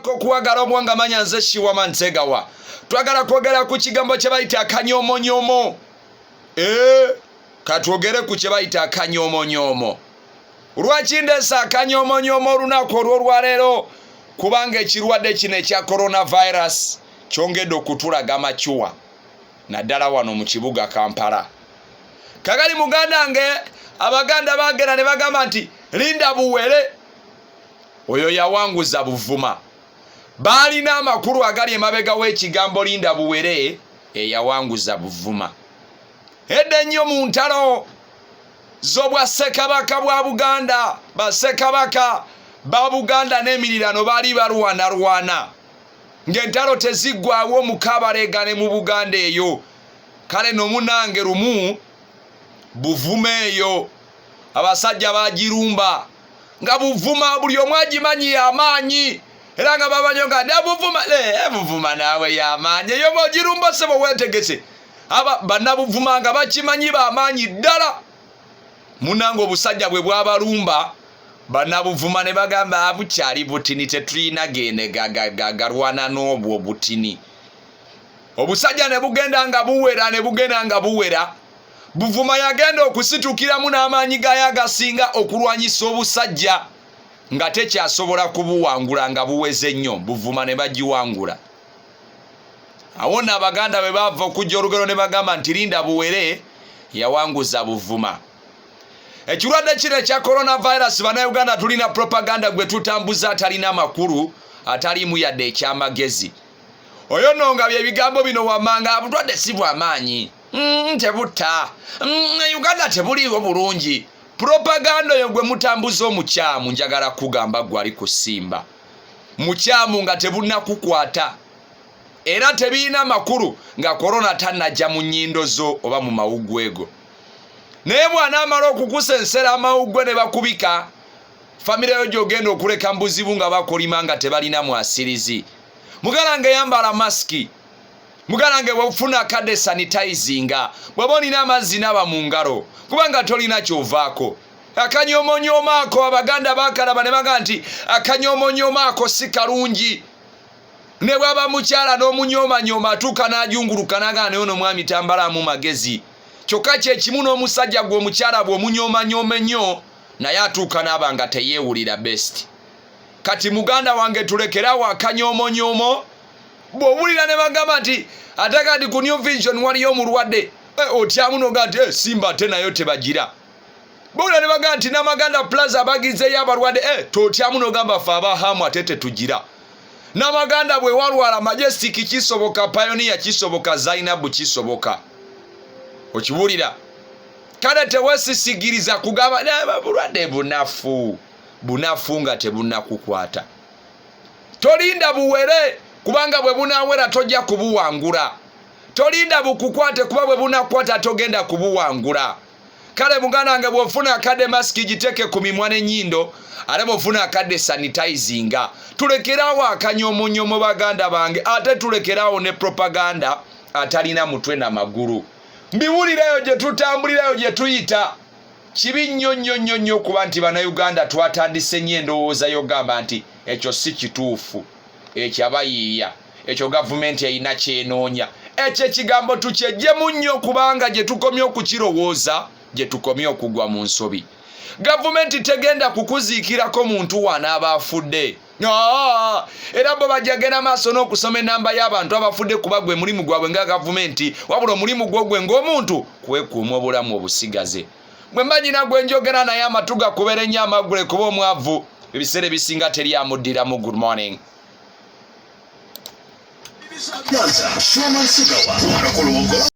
ko kuwagala omwanga manya nze Shiwama Ntegawa. Twagala kwogera ku kigambo kye bayita akanyoomonyomo. Katwogere ku kye bayita akanyoomonyomo. Lwaki ndeesa akanyoomonyomo olunaku olw'olwaleero? Kubanga ekirwadde kino ekya coronavirus kyongedde okutulaga makyuwa naddala wano mu kibuga Kampala. Kagali muganda nge abaganda bagera ne bagamba nti linda buwere. Oyo yawanguza Buvuma. Balina amakulu agali emabega w'ekigambo linda buwere yawanguza Buvuma. Edde nnyo mu ntalo z'obwa Ssekabaka bwa Buganda. Bassekabaka ba Buganda n'emirirano bali balwana ng'entalo teziggwawo mu Kyabaletedde mu Buganda eyo. Kale no munange lumu Buvuma eyo abasajja bagirumba nga Buvuma buli omu agimanyi y'amaanyi era nga babanyonga nda Buvuma naawe y'amaanyi eyo bogirumba sebo weetegese banna Buvuma nga bakimanyi b'amaanyi ddala. Munange obusajja bwe bwabalumba banna Buvuma ne bagamba bukyali butini tetulina gende galwana n'obwo butini. Obusajja ne bugenda nga buwera Buvuma yagenda okusitukiramu n'amaanyi gayo agasinga okulwanyisa obusajja nga tekyasobola kubuwangula nga buweze nnyo. Buvuma ne bagiwangula. Awo nno abaganda bwe baava okujja olugero ne bagamba nti linda buwere yawanguza Buvuma. Ekirwadde kino ekya coronavirus bannayuganda tulina propaganda gwe tutambuza atalina makulu atalimu yadde ekyamagezi. Oyo nno nga bye bigambo bino wammanga bulwadde si bw'amaanyi. Tebutta. Uganda tebuliiwo bulungi. Propaganda oyo gwe mutambuza omukyamu njagala kugamba gwali ku Simba. Mukyamu nga tebunnakukwata. Era tebiina makulu nga korona tannajja mu nnyindo zo oba mu mawuggwego. Naye bw'anaamala okukusensera amawuggwe ne bakubika, famire yo gy'ogenda okuleka mbuzibu nga bakolima nga tebalina mwasirizi. Mugala nga yambala masiki. Mugala nga bw'ofuna akadde sanitizinga. Bw'oba olina amazzi naba mu ngalo kubanga tolina ky'ovaako. Akanyoomonyooma ako abaganda bakalaba ne baga nti akanyoomonyooma ako si kalungi. Ne bw'aba mukyala n'omunyoomanyoma atuuka n'ajunguluka n'agamba naye ono mwami tambalaamu magezi. Kyokka kye kimu n'omusajja gwe omukyala bw'omunyoomanyoma ennyo naye atuuka n'aba nga teyeewulira best. Kati muganda wange tulekerawo akanyoomonyomo. Bw'owulira ne bagamba nti ate kati ku New Vision waliyo omulwadde otyamu n'oga nti Simba ate nayo tebagira. Bw'owulira ne bagamba nti Namaganda Plaza bagizeeyo abalwadde totyamu n'ogamba ffe abahamu ate tetugira. Namaganda bwe walwala Majestic kisoboka, Pioneer kisoboka, Zainabu kisoboka. Okibuulira? Kale teweesisigiriza kugamba bulwadde bunafu nga tebunnakukwata. Tolinda buwere kubanga bwe bunaawera tojja kubuwangula. Tolinda bukukwate kuba bwe bunakwata togenda kubuwangula. Kale muganda wange bw'ofuna akadde masiki giteeke ku mimwa n'ennyindo ate bw'ofuna akadde sanitizinga. Tulekeraawo akanyoomonyomo baganda bange ate tulekeraawo ne propaganda atalina mutwe na magulu. Mbiwulirayo gye tutambulirayo gye tuyita kibi nnyo kuba nti bannayuganda twatandise nnyo endowooza y'ogamba nti ekyo si kituufu, ekyo abayiiya, ekyo gavumenti erina kyenoonya. Ekyo ekigambo tukyeggyemu nnyo kubanga gye tukomye okukirowooza gye tukomye okugwa mu nsobi. Gavumenti tegenda kukuziikirako muntu wanaaba afudde. Era bo bajagenda maaso n'okusoma ennamba y'abantu abafudde kuba gwe mulimu gwabwe nga gavumenti wabula omulimu gw'ogwe ng'omuntu kwekuuma obulamu obusigaze. Bwe mba nyina gwe njogera naye amatu gakubeera ennyo amaggule kuba omwavu ebiseera ebisinga teri amuddiramu. Good morning.